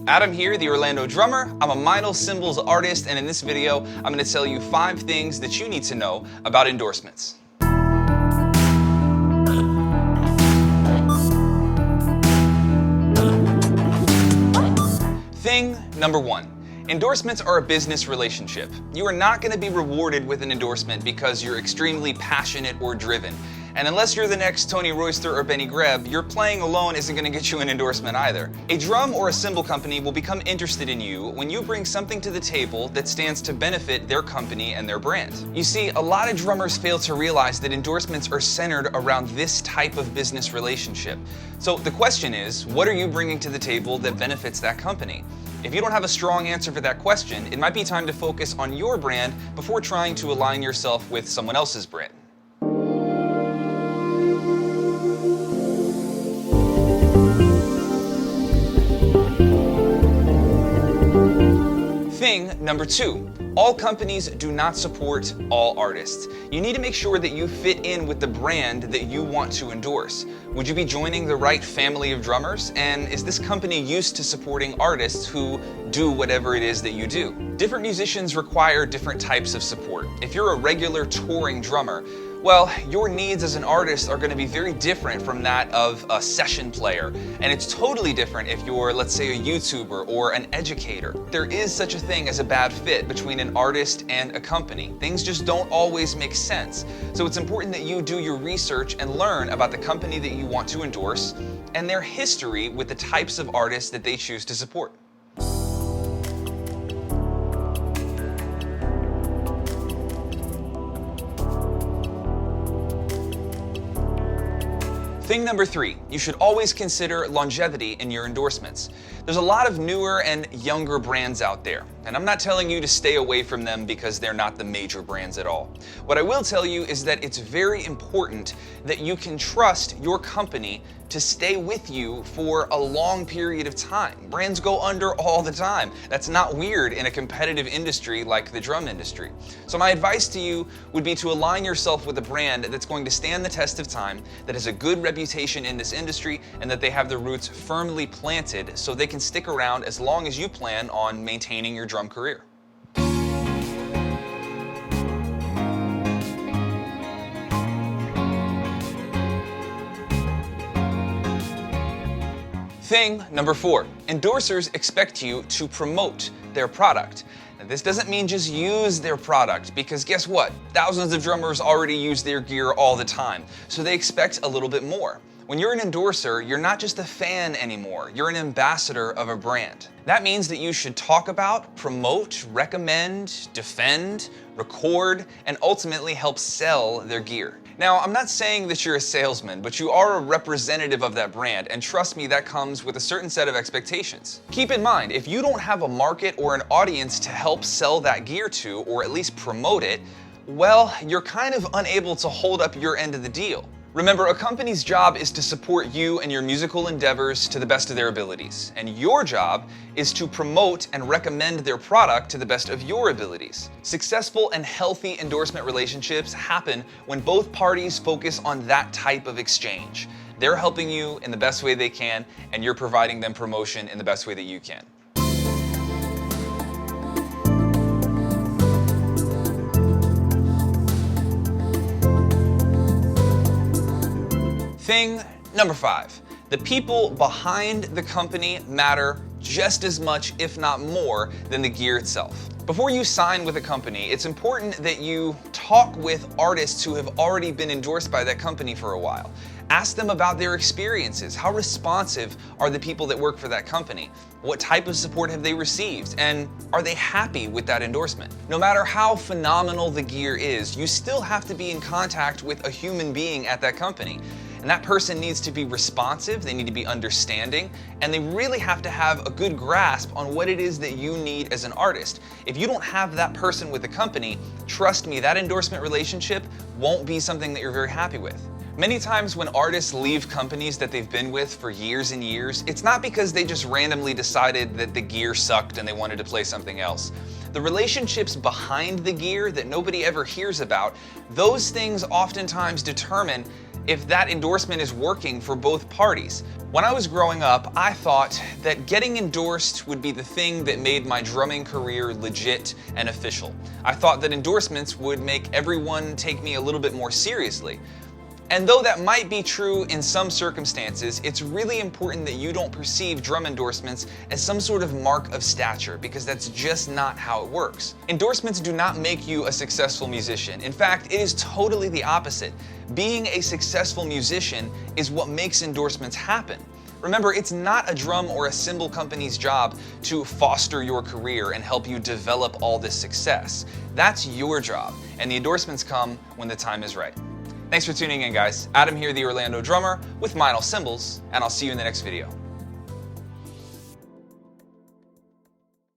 Adam here, the Orlando drummer. I'm a Meinl Cymbals artist, and in this video, I'm going to tell you 5 things that you need to know about endorsements. Thing number 1. Endorsements are a business relationship. You are not going to be rewarded with an endorsement because you're extremely passionate or driven. And unless you're the next Tony Royster or Benny Greb, your playing alone isn't going to get you an endorsement either. A drum or a cymbal company will become interested in you when you bring something to the table that stands to benefit their company and their brand. You see, a lot of drummers fail to realize that endorsements are centered around this type of business relationship. So the question is, what are you bringing to the table that benefits that company? If you don't have a strong answer for that question, it might be time to focus on your brand before trying to align yourself with someone else's brand. Thing number 2, all companies do not support all artists. You need to make sure that you fit in with the brand that you want to endorse. Would you be joining the right family of drummers? And is this company used to supporting artists who do whatever it is that you do? Different musicians require different types of support. If you're a regular touring drummer, well, your needs as an artist are going to be very different from that of a session player. And it's totally different if you're, let's say, a YouTuber or an educator. There is such a thing as a bad fit between an artist and a company. Things just don't always make sense. So it's important that you do your research and learn about the company that you want to endorse and their history with the types of artists that they choose to support. Thing number 3, you should always consider longevity in your endorsements. There's a lot of newer and younger brands out there, and I'm not telling you to stay away from them because they're not the major brands at all. What I will tell you is that it's very important that you can trust your company to stay with you for a long period of time. Brands go under all the time. That's not weird in a competitive industry like the drum industry. So my advice to you would be to align yourself with a brand that's going to stand the test of time, that has a good reputation in this industry, and that they have their roots firmly planted so they can stick around as long as you plan on maintaining your drum career. Thing number 4, endorsers expect you to promote their product. Now, this doesn't mean just use their product, because guess what? Thousands of drummers already use their gear all the time, so they expect a little bit more. When you're an endorser, you're not just a fan anymore, you're an ambassador of a brand. That means that you should talk about, promote, recommend, defend, record, and ultimately help sell their gear. Now, I'm not saying that you're a salesman, but you are a representative of that brand, and trust me, that comes with a certain set of expectations. Keep in mind, if you don't have a market or an audience to help sell that gear to, or at least promote it, well, you're kind of unable to hold up your end of the deal. Remember, a company's job is to support you and your musical endeavors to the best of their abilities, and your job is to promote and recommend their product to the best of your abilities. Successful and healthy endorsement relationships happen when both parties focus on that type of exchange. They're helping you in the best way they can, and you're providing them promotion in the best way that you can. Thing number 5, the people behind the company matter just as much, if not more, than the gear itself. Before you sign with a company, it's important that you talk with artists who have already been endorsed by that company for a while. Ask them about their experiences. How responsive are the people that work for that company? What type of support have they received? And are they happy with that endorsement? No matter how phenomenal the gear is, you still have to be in contact with a human being at that company. And that person needs to be responsive, they need to be understanding, and they really have to have a good grasp on what it is that you need as an artist. If you don't have that person with the company, trust me, that endorsement relationship won't be something that you're very happy with. Many times when artists leave companies that they've been with for years and years, it's not because they just randomly decided that the gear sucked and they wanted to play something else. The relationships behind the gear that nobody ever hears about, those things oftentimes determine if that endorsement is working for both parties. When I was growing up, I thought that getting endorsed would be the thing that made my drumming career legit and official. I thought that endorsements would make everyone take me a little bit more seriously. And though that might be true in some circumstances, it's really important that you don't perceive drum endorsements as some sort of mark of stature, because that's just not how it works. Endorsements do not make you a successful musician. In fact, it is totally the opposite. Being a successful musician is what makes endorsements happen. Remember, it's not a drum or a cymbal company's job to foster your career and help you develop all this success. That's your job, and the endorsements come when the time is right. Thanks for tuning in, guys. Adam here, the Orlando drummer with Meinl Cymbals, and I'll see you in the next video.